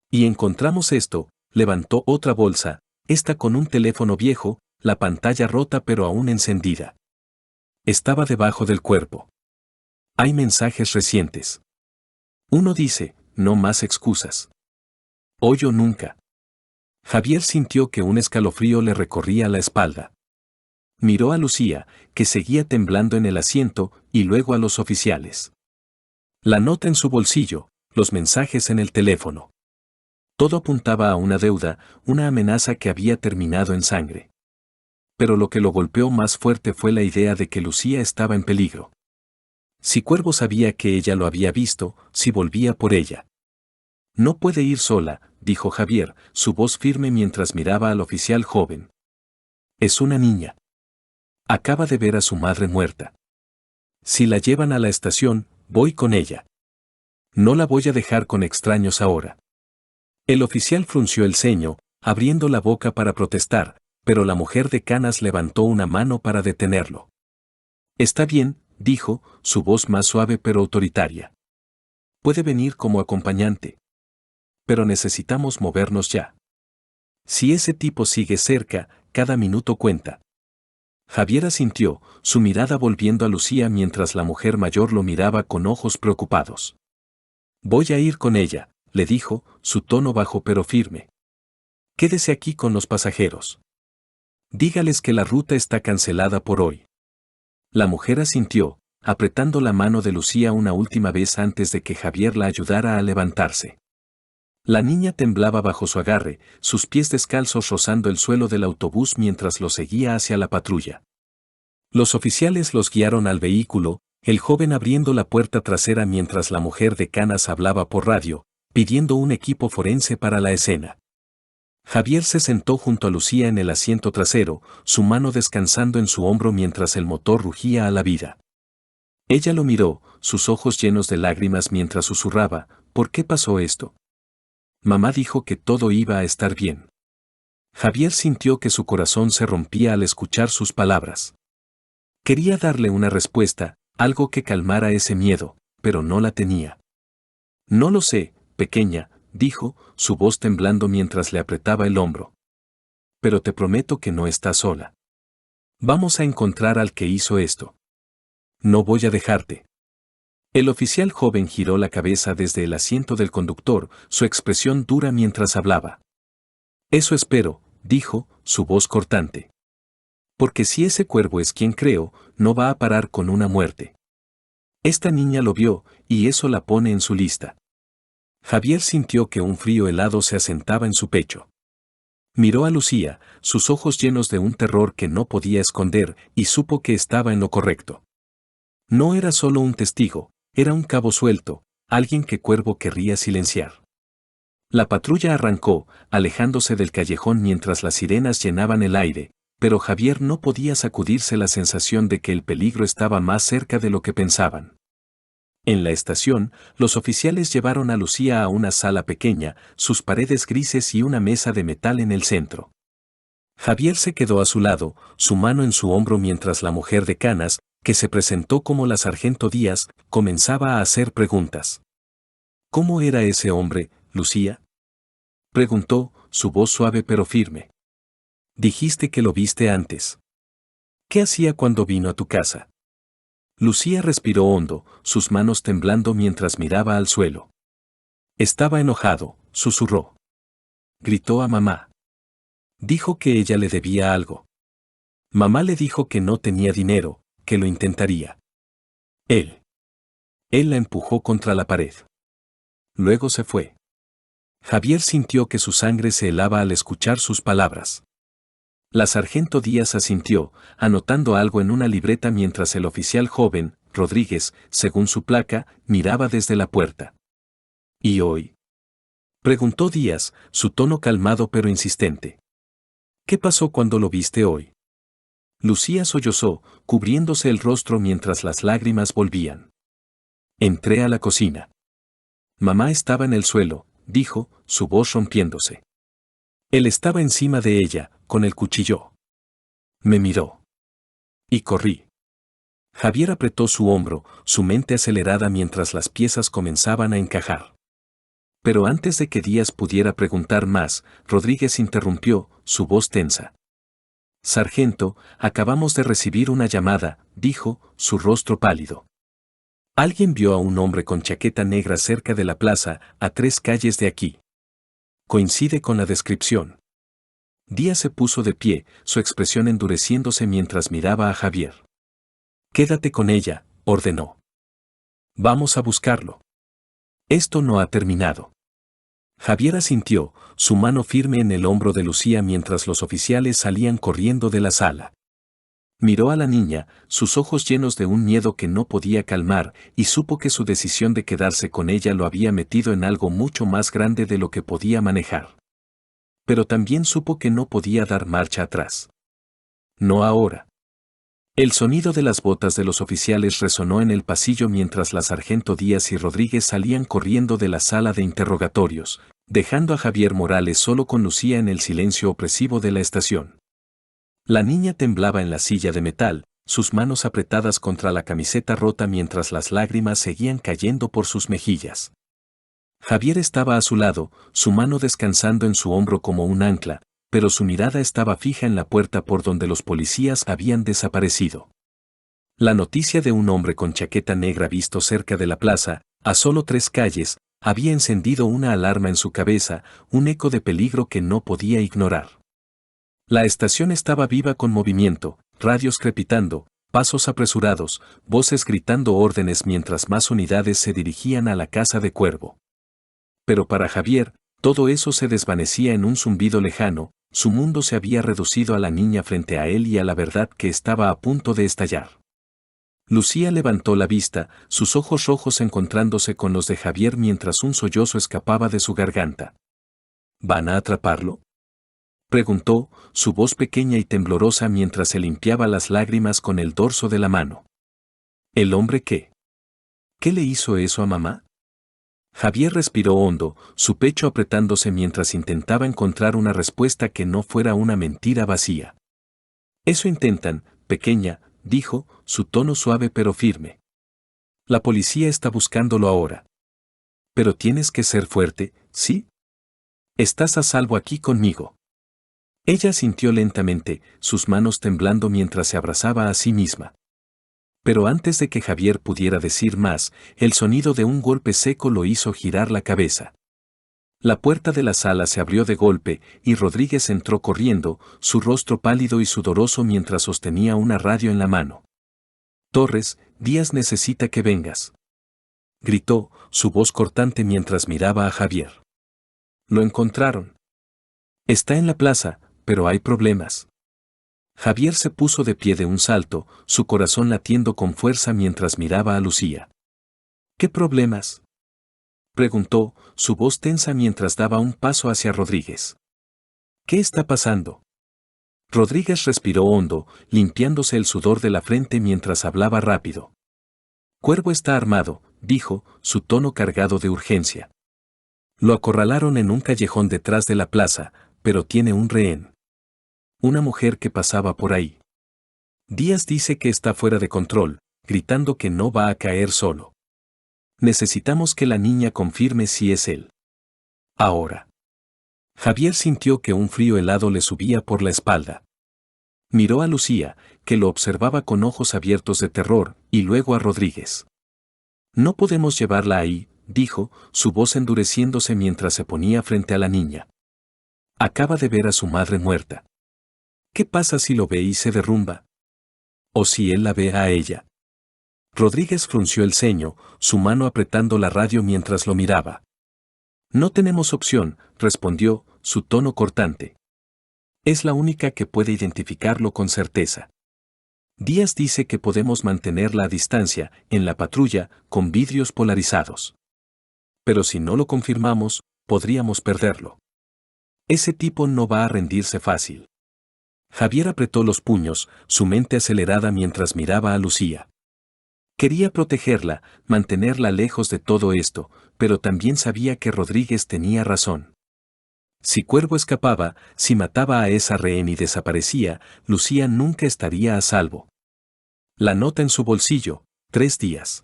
Speaker 1: Y encontramos esto, levantó otra bolsa, esta con un teléfono viejo, la pantalla rota pero aún encendida. Estaba debajo del cuerpo. Hay mensajes recientes. Uno dice, no más excusas. Hoy o nunca. Javier sintió que un escalofrío le recorría la espalda. Miró a Lucía, que seguía temblando en el asiento, y luego a los oficiales. La nota en su bolsillo, los mensajes en el teléfono. Todo apuntaba a una deuda, una amenaza que había terminado en sangre. Pero lo que lo golpeó más fuerte fue la idea de que Lucía estaba en peligro. Si Cuervo sabía que ella lo había visto, si volvía por ella. No puede ir sola, dijo Javier, su voz firme mientras miraba al oficial joven. Es una niña. Acaba de ver a su madre muerta. Si la llevan a la estación, voy con ella. No la voy a dejar con extraños ahora. El oficial frunció el ceño, abriendo la boca para protestar, pero la mujer de Canas levantó una mano para detenerlo. Está bien, dijo, su voz más suave pero autoritaria. Puede venir como acompañante. Pero necesitamos movernos ya. Si ese tipo sigue cerca, cada minuto cuenta. Javier asintió, su mirada volviendo a Lucía mientras la mujer mayor lo miraba con ojos preocupados. Voy a ir con ella, le dijo, su tono bajo pero firme. Quédese aquí con los pasajeros. Dígales que la ruta está cancelada por hoy. La mujer asintió, apretando la mano de Lucía una última vez antes de que Javier la ayudara a levantarse. La niña temblaba bajo su agarre, sus pies descalzos rozando el suelo del autobús mientras lo seguía hacia la patrulla. Los oficiales los guiaron al vehículo, el joven abriendo la puerta trasera mientras la mujer de Canas hablaba por radio, pidiendo un equipo forense para la escena. Javier se sentó junto a Lucía en el asiento trasero, su mano descansando en su hombro mientras el motor rugía a la vida. Ella lo miró, sus ojos llenos de lágrimas mientras susurraba, ¿por qué pasó esto? Mamá dijo que todo iba a estar bien. Javier sintió que su corazón se rompía al escuchar sus palabras. Quería darle una respuesta, algo que calmara ese miedo, pero no la tenía. No lo sé, pequeña, dijo, su voz temblando mientras le apretaba el hombro. Pero te prometo que no estás sola. Vamos a encontrar al que hizo esto. No voy a dejarte. El oficial joven giró la cabeza desde el asiento del conductor, su expresión dura mientras hablaba. Eso espero, dijo, su voz cortante. Porque si ese cuervo es quien creo, no va a parar con una muerte. Esta niña lo vio, y eso la pone en su lista. Javier sintió que un frío helado se asentaba en su pecho. Miró a Lucía, sus ojos llenos de un terror que no podía esconder, y supo que estaba en lo correcto. No era solo un testigo, era un cabo suelto, alguien que Cuervo querría silenciar. La patrulla arrancó, alejándose del callejón mientras las sirenas llenaban el aire, pero Javier no podía sacudirse la sensación de que el peligro estaba más cerca de lo que pensaban. En la estación, los oficiales llevaron a Lucía a una sala pequeña, sus paredes grises y una mesa de metal en el centro. Javier se quedó a su lado, su mano en su hombro mientras la mujer de canas, que se presentó como la sargento Díaz, comenzaba a hacer preguntas. ¿Cómo era ese hombre, Lucía? Preguntó, su voz suave pero firme. Dijiste que lo viste antes. ¿Qué hacía cuando vino a tu casa? Lucía respiró hondo, sus manos temblando mientras miraba al suelo. Estaba enojado, susurró. Gritó a mamá. Dijo que ella le debía algo. Mamá le dijo que no tenía dinero, que lo intentaría. Él. Él la empujó contra la pared. Luego se fue. Javier sintió que su sangre se helaba al escuchar sus palabras. La sargento Díaz asintió, anotando algo en una libreta mientras el oficial joven, Rodríguez, según su placa, miraba desde la puerta. ¿Y hoy? Preguntó Díaz, su tono calmado pero insistente. ¿Qué pasó cuando lo viste hoy? Lucía sollozó, cubriéndose el rostro mientras las lágrimas volvían. Entré a la cocina. Mamá estaba en el suelo, dijo, su voz rompiéndose. Él estaba encima de ella, con el cuchillo. Me miró. Y corrí. Javier apretó su hombro, su mente acelerada mientras las piezas comenzaban a encajar. Pero antes de que Díaz pudiera preguntar más, Rodríguez interrumpió, su voz tensa. Sargento, acabamos de recibir una llamada, dijo, su rostro pálido. Alguien vio a un hombre con chaqueta negra cerca de la plaza, a 3 calles de aquí. Coincide con la descripción. Díaz se puso de pie, su expresión endureciéndose mientras miraba a Javier. Quédate con ella, ordenó. Vamos a buscarlo. Esto no ha terminado. Javier asintió, su mano firme en el hombro de Lucía mientras los oficiales salían corriendo de la sala. Miró a la niña, sus ojos llenos de un miedo que no podía calmar, y supo que su decisión de quedarse con ella lo había metido en algo mucho más grande de lo que podía manejar. Pero también supo que no podía dar marcha atrás. No ahora. El sonido de las botas de los oficiales resonó en el pasillo mientras la sargento Díaz y Rodríguez salían corriendo de la sala de interrogatorios, dejando a Javier Morales solo con Lucía en el silencio opresivo de la estación. La niña temblaba en la silla de metal, sus manos apretadas contra la camiseta rota mientras las lágrimas seguían cayendo por sus mejillas. Javier estaba a su lado, su mano descansando en su hombro como un ancla, pero su mirada estaba fija en la puerta por donde los policías habían desaparecido. La noticia de un hombre con chaqueta negra visto cerca de la plaza, a solo 3 calles, había encendido una alarma en su cabeza, un eco de peligro que no podía ignorar. La estación estaba viva con movimiento, radios crepitando, pasos apresurados, voces gritando órdenes mientras más unidades se dirigían a la casa de Cuervo. Pero para Javier, todo eso se desvanecía en un zumbido lejano, su mundo se había reducido a la niña frente a él y a la verdad que estaba a punto de estallar. Lucía levantó la vista, sus ojos rojos encontrándose con los de Javier mientras un sollozo escapaba de su garganta. ¿Van a atraparlo?, preguntó, su voz pequeña y temblorosa mientras se limpiaba las lágrimas con el dorso de la mano. ¿El hombre qué? ¿Qué le hizo eso a mamá? Javier respiró hondo, su pecho apretándose mientras intentaba encontrar una respuesta que no fuera una mentira vacía. Eso intentan, pequeña, dijo, su tono suave pero firme. La policía está buscándolo ahora. Pero tienes que ser fuerte, ¿sí? Estás a salvo aquí conmigo. Ella sintió lentamente, sus manos temblando mientras se abrazaba a sí misma. Pero antes de que Javier pudiera decir más, el sonido de un golpe seco lo hizo girar la cabeza. La puerta de la sala se abrió de golpe y Rodríguez entró corriendo, su rostro pálido y sudoroso mientras sostenía una radio en la mano. Torres, Díaz necesita que vengas, gritó, su voz cortante mientras miraba a Javier. Lo encontraron. Está en la plaza, pero hay problemas. Javier se puso de pie de un salto, su corazón latiendo con fuerza mientras miraba a Lucía. ¿Qué problemas?, preguntó, su voz tensa mientras daba un paso hacia Rodríguez. ¿Qué está pasando? Rodríguez respiró hondo, limpiándose el sudor de la frente mientras hablaba rápido. Cuervo está armado, dijo, su tono cargado de urgencia. Lo acorralaron en un callejón detrás de la plaza, pero tiene un rehén. Una mujer que pasaba por ahí. Díaz dice que está fuera de control, gritando que no va a caer solo. Necesitamos que la niña confirme si es él. Ahora. Javier sintió que un frío helado le subía por la espalda. Miró a Lucía, que lo observaba con ojos abiertos de terror, y luego a Rodríguez. No podemos llevarla ahí, dijo, su voz endureciéndose mientras se ponía frente a la niña. Acaba de ver a su madre muerta. ¿Qué pasa si lo ve y se derrumba? ¿O si él la ve a ella? Rodríguez frunció el ceño, su mano apretando la radio mientras lo miraba. No tenemos opción, respondió, su tono cortante. Es la única que puede identificarlo con certeza. Díaz dice que podemos mantenerla a distancia, en la patrulla, con vidrios polarizados. Pero si no lo confirmamos, podríamos perderlo. Ese tipo no va a rendirse fácil. Javier apretó los puños, su mente acelerada mientras miraba a Lucía. Quería protegerla, mantenerla lejos de todo esto, pero también sabía que Rodríguez tenía razón. Si Cuervo escapaba, si mataba a esa rehén y desaparecía, Lucía nunca estaría a salvo. La nota en su bolsillo, 3 días.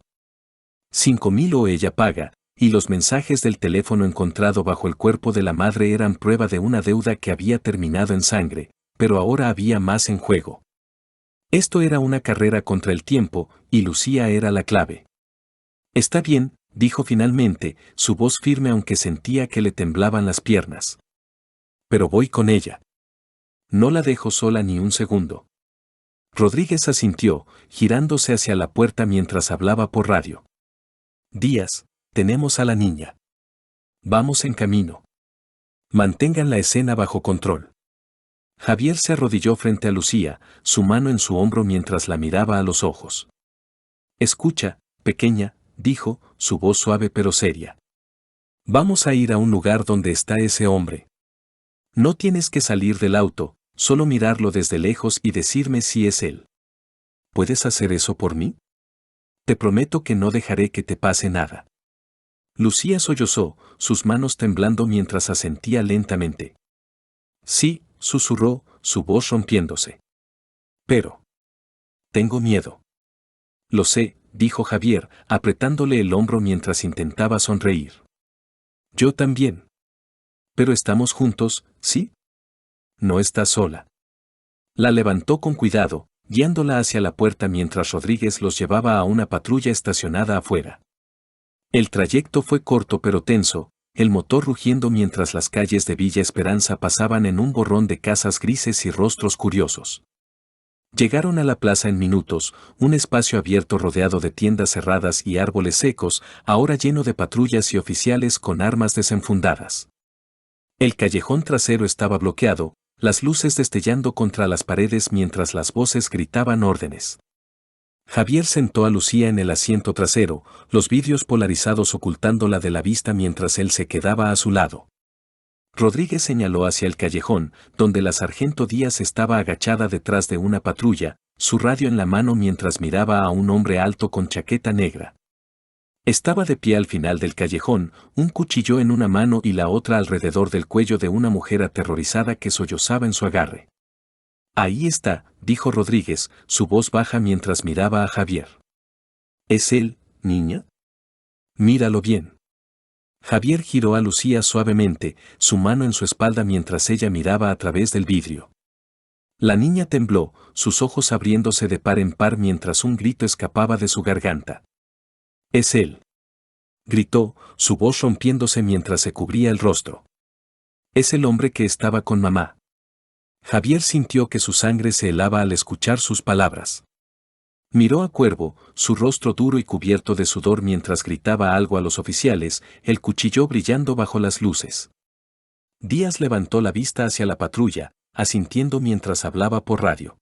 Speaker 1: 5.000 o ella paga, y los mensajes del teléfono encontrado bajo el cuerpo de la madre eran prueba de una deuda que había terminado en sangre, pero ahora había más en juego. Esto era una carrera contra el tiempo, y Lucía era la clave. Está bien, dijo finalmente, su voz firme aunque sentía que le temblaban las piernas. Pero voy con ella. No la dejo sola ni un segundo. Rodríguez asintió, girándose hacia la puerta mientras hablaba por radio. Díaz, tenemos a la niña. Vamos en camino. Mantengan la escena bajo control. Javier se arrodilló frente a Lucía, su mano en su hombro mientras la miraba a los ojos. Escucha, pequeña, dijo, su voz suave pero seria. Vamos a ir a un lugar donde está ese hombre. No tienes que salir del auto, solo mirarlo desde lejos y decirme si es él. ¿Puedes hacer eso por mí? Te prometo que no dejaré que te pase nada. Lucía sollozó, sus manos temblando mientras asentía lentamente. Sí, susurró, su voz rompiéndose. Pero. Tengo miedo. Lo sé, dijo Javier, apretándole el hombro mientras intentaba sonreír. Yo también. Pero estamos juntos, ¿sí? No estás sola. La levantó con cuidado, guiándola hacia la puerta mientras Rodríguez los llevaba a una patrulla estacionada afuera. El trayecto fue corto pero tenso, el motor rugiendo mientras las calles de Villa Esperanza pasaban en un borrón de casas grises y rostros curiosos. Llegaron a la plaza en minutos, un espacio abierto rodeado de tiendas cerradas y árboles secos, ahora lleno de patrullas y oficiales con armas desenfundadas. El callejón trasero estaba bloqueado, las luces destellando contra las paredes mientras las voces gritaban órdenes. Javier sentó a Lucía en el asiento trasero, los vidrios polarizados ocultándola de la vista mientras él se quedaba a su lado. Rodríguez señaló hacia el callejón, donde la sargento Díaz estaba agachada detrás de una patrulla, su radio en la mano mientras miraba a un hombre alto con chaqueta negra. Estaba de pie al final del callejón, un cuchillo en una mano y la otra alrededor del cuello de una mujer aterrorizada que sollozaba en su agarre. Ahí está, dijo Rodríguez, su voz baja mientras miraba a Javier. ¿Es él, niña? Míralo bien. Javier giró a Lucía suavemente, su mano en su espalda mientras ella miraba a través del vidrio. La niña tembló, sus ojos abriéndose de par en par mientras un grito escapaba de su garganta. Es él. Gritó, su voz rompiéndose mientras se cubría el rostro. Es el hombre que estaba con mamá. Javier sintió que su sangre se helaba al escuchar sus palabras. Miró a Cuervo, su rostro duro y cubierto de sudor mientras gritaba algo a los oficiales, el cuchillo brillando bajo las luces. Díaz levantó la vista hacia la patrulla, asintiendo mientras hablaba por radio.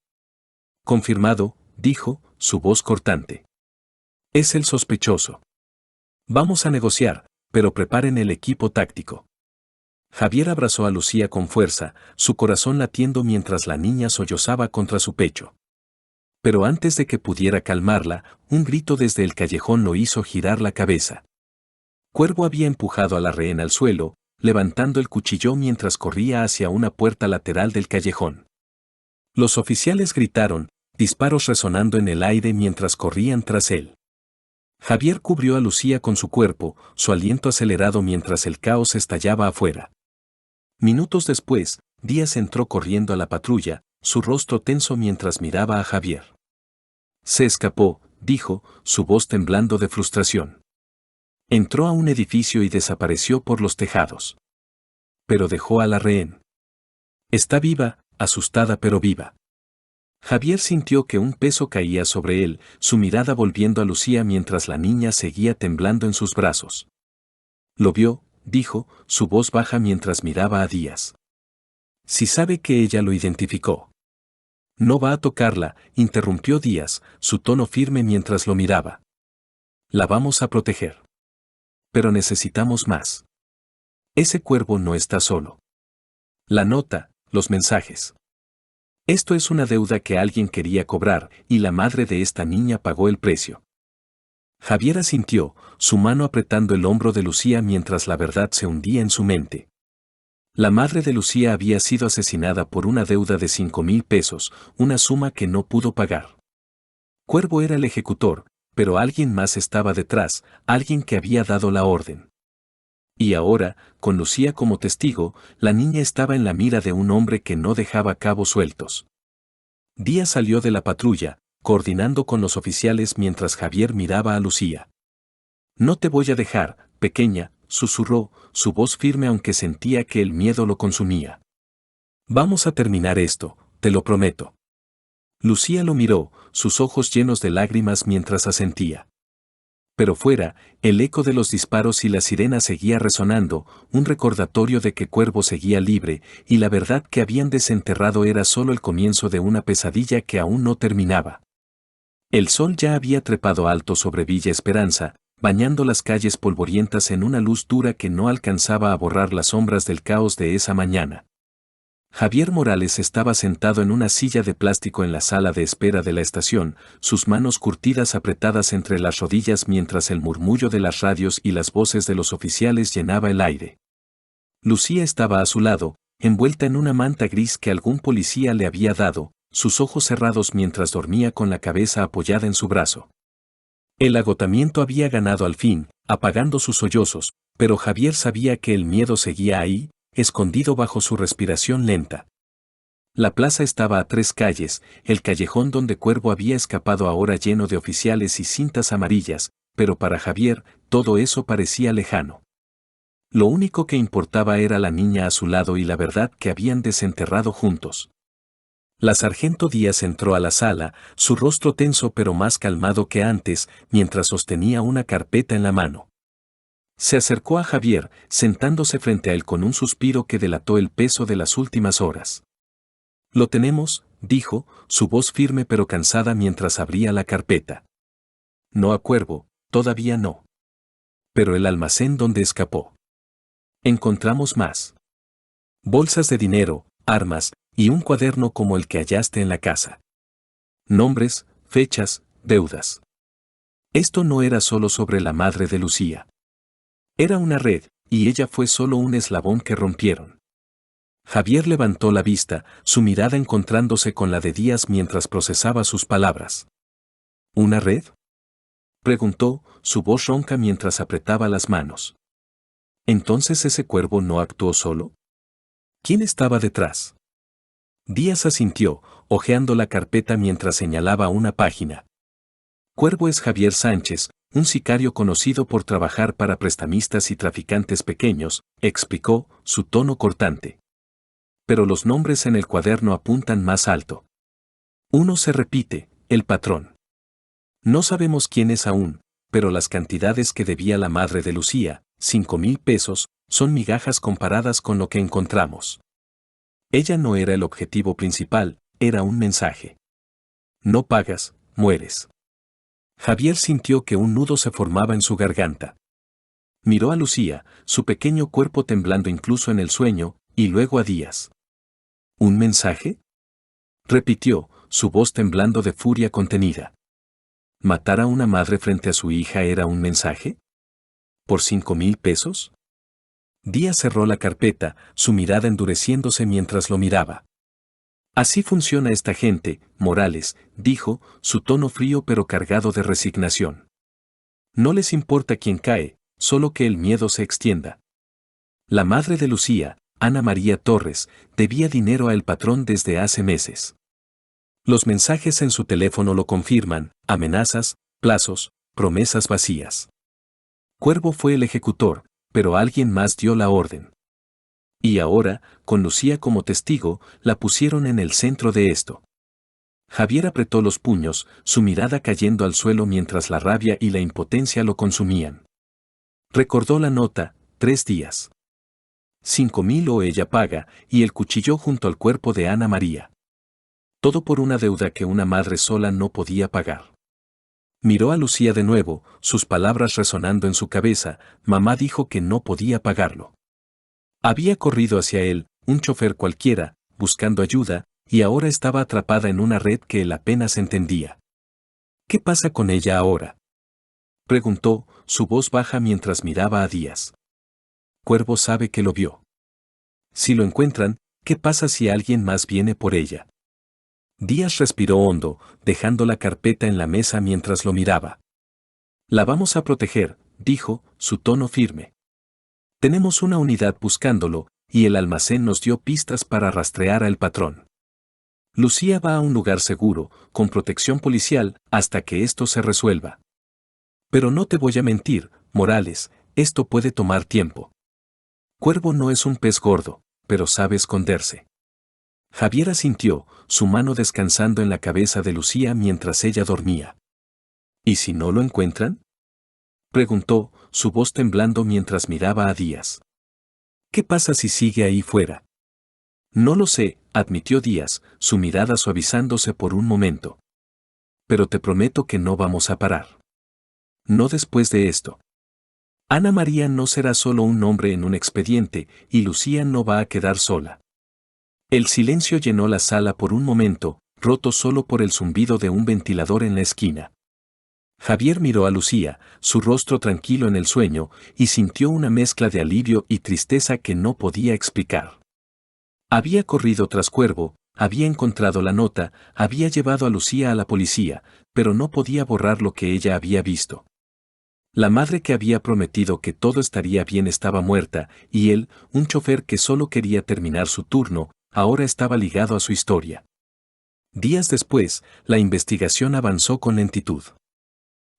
Speaker 1: Confirmado, dijo, su voz cortante. Es el sospechoso. Vamos a negociar, pero preparen el equipo táctico. Javier abrazó a Lucía con fuerza, su corazón latiendo mientras la niña sollozaba contra su pecho. Pero antes de que pudiera calmarla, un grito desde el callejón lo hizo girar la cabeza. Cuervo había empujado a la rehén al suelo, levantando el cuchillo mientras corría hacia una puerta lateral del callejón. Los oficiales gritaron, disparos resonando en el aire mientras corrían tras él. Javier cubrió a Lucía con su cuerpo, su aliento acelerado mientras el caos estallaba afuera. Minutos después, Díaz entró corriendo a la patrulla, su rostro tenso mientras miraba a Javier. Se escapó, dijo, su voz temblando de frustración. Entró a un edificio y desapareció por los tejados. Pero dejó a la rehén. Está viva, asustada pero viva. Javier sintió que un peso caía sobre él, su mirada volviendo a Lucía mientras la niña seguía temblando en sus brazos. Lo vio, dijo, su voz baja mientras miraba a Díaz. Si sabe que ella lo identificó. No va a tocarla, interrumpió Díaz, su tono firme mientras lo miraba. La vamos a proteger. Pero necesitamos más. Ese cuervo no está solo. La nota, los mensajes. Esto es una deuda que alguien quería cobrar, y la madre de esta niña pagó el precio. Javier asintió, su mano apretando el hombro de Lucía mientras la verdad se hundía en su mente. La madre de Lucía había sido asesinada por una deuda de 5,000 pesos, una suma que no pudo pagar. Cuervo era el ejecutor, pero alguien más estaba detrás, alguien que había dado la orden. Y ahora, con Lucía como testigo, la niña estaba en la mira de un hombre que no dejaba cabos sueltos. Díaz salió de la patrulla, coordinando con los oficiales mientras Javier miraba a Lucía. No te voy a dejar, pequeña, susurró, su voz firme aunque sentía que el miedo lo consumía. Vamos a terminar esto, te lo prometo. Lucía lo miró, sus ojos llenos de lágrimas mientras asentía. Pero fuera, el eco de los disparos y la sirena seguía resonando, un recordatorio de que Cuervo seguía libre, y la verdad que habían desenterrado era solo el comienzo de una pesadilla que aún no terminaba. El sol ya había trepado alto sobre Villa Esperanza, bañando las calles polvorientas en una luz dura que no alcanzaba a borrar las sombras del caos de esa mañana. Javier Morales estaba sentado en una silla de plástico en la sala de espera de la estación, sus manos curtidas apretadas entre las rodillas mientras el murmullo de las radios y las voces de los oficiales llenaba el aire. Lucía estaba a su lado, envuelta en una manta gris que algún policía le había dado, sus ojos cerrados mientras dormía con la cabeza apoyada en su brazo. El agotamiento había ganado al fin, apagando sus sollozos, pero Javier sabía que el miedo seguía ahí, escondido bajo su respiración lenta. La plaza estaba a 3 calles, el callejón donde Cuervo había escapado ahora lleno de oficiales y cintas amarillas, pero para Javier, todo eso parecía lejano. Lo único que importaba era la niña a su lado y la verdad que habían desenterrado juntos. La sargento Díaz entró a la sala, su rostro tenso pero más calmado que antes, mientras sostenía una carpeta en la mano. Se acercó a Javier, sentándose frente a él con un suspiro que delató el peso de las últimas horas. Lo tenemos, dijo, su voz firme pero cansada mientras abría la carpeta. No a Cuervo, todavía no. Pero el almacén donde escapó. Encontramos más. Bolsas de dinero, armas, y un cuaderno como el que hallaste en la casa. Nombres, fechas, deudas. Esto no era solo sobre la madre de Lucía. Era una red, y ella fue solo un eslabón que rompieron. Javier levantó la vista, su mirada encontrándose con la de Díaz mientras procesaba sus palabras. ¿Una red?, preguntó, su voz ronca mientras apretaba las manos. ¿Entonces ese cuervo no actuó solo? ¿Quién estaba detrás? Díaz asintió, hojeando la carpeta mientras señalaba una página. Cuervo es Javier Sánchez, un sicario conocido por trabajar para prestamistas y traficantes pequeños, explicó, su tono cortante. Pero los nombres en el cuaderno apuntan más alto. Uno se repite, el patrón. No sabemos quién es aún, pero las cantidades que debía la madre de Lucía, 5,000 pesos, son migajas comparadas con lo que encontramos. Ella no era el objetivo principal, era un mensaje. No pagas, mueres. Javier sintió que un nudo se formaba en su garganta. Miró a Lucía, su pequeño cuerpo temblando incluso en el sueño, y luego a Díaz. ¿Un mensaje?, repitió, su voz temblando de furia contenida. ¿Matar a una madre frente a su hija era un mensaje? ¿Por 5,000 pesos? Díaz cerró la carpeta, su mirada endureciéndose mientras lo miraba. Así funciona esta gente, Morales, dijo, su tono frío pero cargado de resignación. No les importa quién cae, solo que el miedo se extienda. La madre de Lucía, Ana María Torres, debía dinero al patrón desde hace meses. Los mensajes en su teléfono lo confirman, amenazas, plazos, promesas vacías. Cuervo fue el ejecutor, pero alguien más dio la orden. Y ahora, con Lucía como testigo, la pusieron en el centro de esto. Javier apretó los puños, su mirada cayendo al suelo mientras la rabia y la impotencia lo consumían. Recordó la nota, 3 días. 5,000 o ella paga, y el cuchillo junto al cuerpo de Ana María. Todo por una deuda que una madre sola no podía pagar. Miró a Lucía de nuevo, sus palabras resonando en su cabeza, mamá dijo que no podía pagarlo. Había corrido hacia él, un chofer cualquiera, buscando ayuda, y ahora estaba atrapada en una red que él apenas entendía. ¿Qué pasa con ella ahora?, preguntó, su voz baja mientras miraba a Díaz. Cuervo sabe que lo vio. Si lo encuentran, ¿qué pasa si alguien más viene por ella? Díaz respiró hondo, dejando la carpeta en la mesa mientras lo miraba. La vamos a proteger, dijo, su tono firme. Tenemos una unidad buscándolo, y el almacén nos dio pistas para rastrear al patrón. Lucía va a un lugar seguro, con protección policial, hasta que esto se resuelva. Pero no te voy a mentir, Morales, esto puede tomar tiempo. Cuervo no es un pez gordo, pero sabe esconderse. Javier asintió, su mano descansando en la cabeza de Lucía mientras ella dormía. ¿Y si no lo encuentran?, preguntó, su voz temblando mientras miraba a Díaz. ¿Qué pasa si sigue ahí fuera? No lo sé, admitió Díaz, su mirada suavizándose por un momento. Pero te prometo que no vamos a parar. No después de esto. Ana María no será solo un nombre en un expediente, y Lucía no va a quedar sola. El silencio llenó la sala por un momento, roto solo por el zumbido de un ventilador en la esquina. Javier miró a Lucía, su rostro tranquilo en el sueño, y sintió una mezcla de alivio y tristeza que no podía explicar. Había corrido tras Cuervo, había encontrado la nota, había llevado a Lucía a la policía, pero no podía borrar lo que ella había visto. La madre que había prometido que todo estaría bien estaba muerta, y él, un chofer que solo quería terminar su turno, ahora estaba ligado a su historia. Días después, la investigación avanzó con lentitud.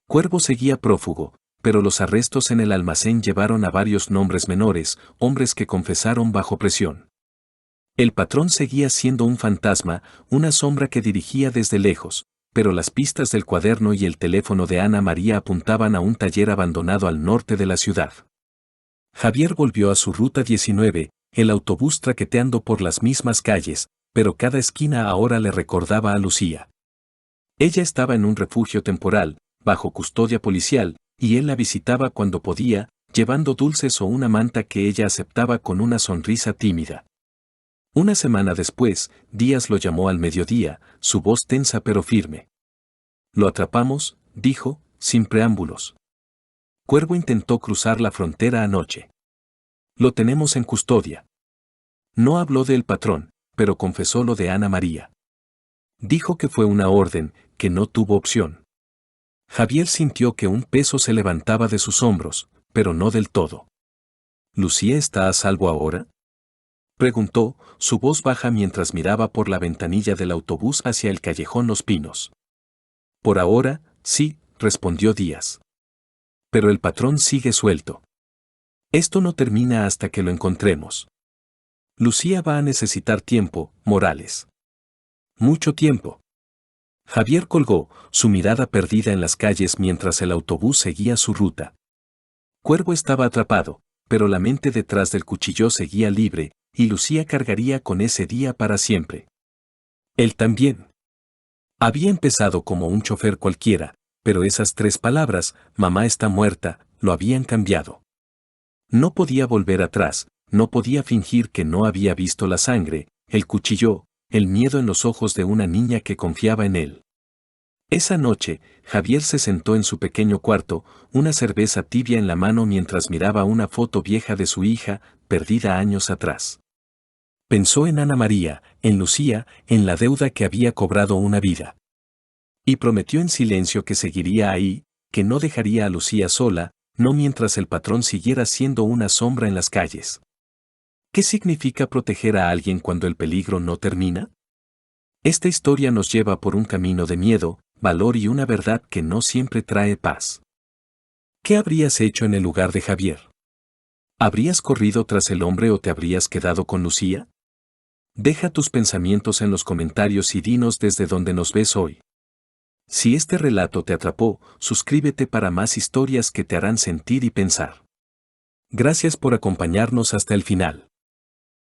Speaker 1: Cuervo seguía prófugo, pero los arrestos en el almacén llevaron a varios nombres menores, hombres que confesaron bajo presión. El patrón seguía siendo un fantasma, una sombra que dirigía desde lejos, pero las pistas del cuaderno y el teléfono de Ana María apuntaban a un taller abandonado al norte de la ciudad. Javier volvió a su ruta 19, el autobús traqueteando por las mismas calles, pero cada esquina ahora le recordaba a Lucía. Ella estaba en un refugio temporal, bajo custodia policial, y él la visitaba cuando podía, llevando dulces o una manta que ella aceptaba con una sonrisa tímida. Una semana después, Díaz lo llamó al mediodía, su voz tensa pero firme. Lo atrapamos, dijo, sin preámbulos. Cuervo intentó cruzar la frontera anoche. Lo tenemos en custodia. No habló del patrón, pero confesó lo de Ana María. Dijo que fue una orden, que no tuvo opción. Javier sintió que un peso se levantaba de sus hombros, pero no del todo. ¿Lucía está a salvo ahora?, preguntó, su voz baja mientras miraba por la ventanilla del autobús hacia el callejón Los Pinos. Por ahora, sí, respondió Díaz. Pero el patrón sigue suelto. Esto no termina hasta que lo encontremos. Lucía va a necesitar tiempo, Morales. Mucho tiempo. Javier colgó, su mirada perdida en las calles mientras el autobús seguía su ruta. Cuervo estaba atrapado, pero la mente detrás del cuchillo seguía libre, y Lucía cargaría con ese día para siempre. Él también. Había empezado como un chofer cualquiera, pero esas 3 palabras, mamá está muerta, lo habían cambiado. No podía volver atrás, no podía fingir que no había visto la sangre, el cuchillo, el miedo en los ojos de una niña que confiaba en él. Esa noche, Javier se sentó en su pequeño cuarto, una cerveza tibia en la mano mientras miraba una foto vieja de su hija, perdida años atrás. Pensó en Ana María, en Lucía, en la deuda que había cobrado una vida. Y prometió en silencio que seguiría ahí, que no dejaría a Lucía sola, no mientras el patrón siguiera siendo una sombra en las calles. ¿Qué significa proteger a alguien cuando el peligro no termina? Esta historia nos lleva por un camino de miedo, valor y una verdad que no siempre trae paz. ¿Qué habrías hecho en el lugar de Javier? ¿Habrías corrido tras el hombre o te habrías quedado con Lucía? Deja tus pensamientos en los comentarios y dinos desde donde nos ves hoy. Si este relato te atrapó, suscríbete para más historias que te harán sentir y pensar. Gracias por acompañarnos hasta el final.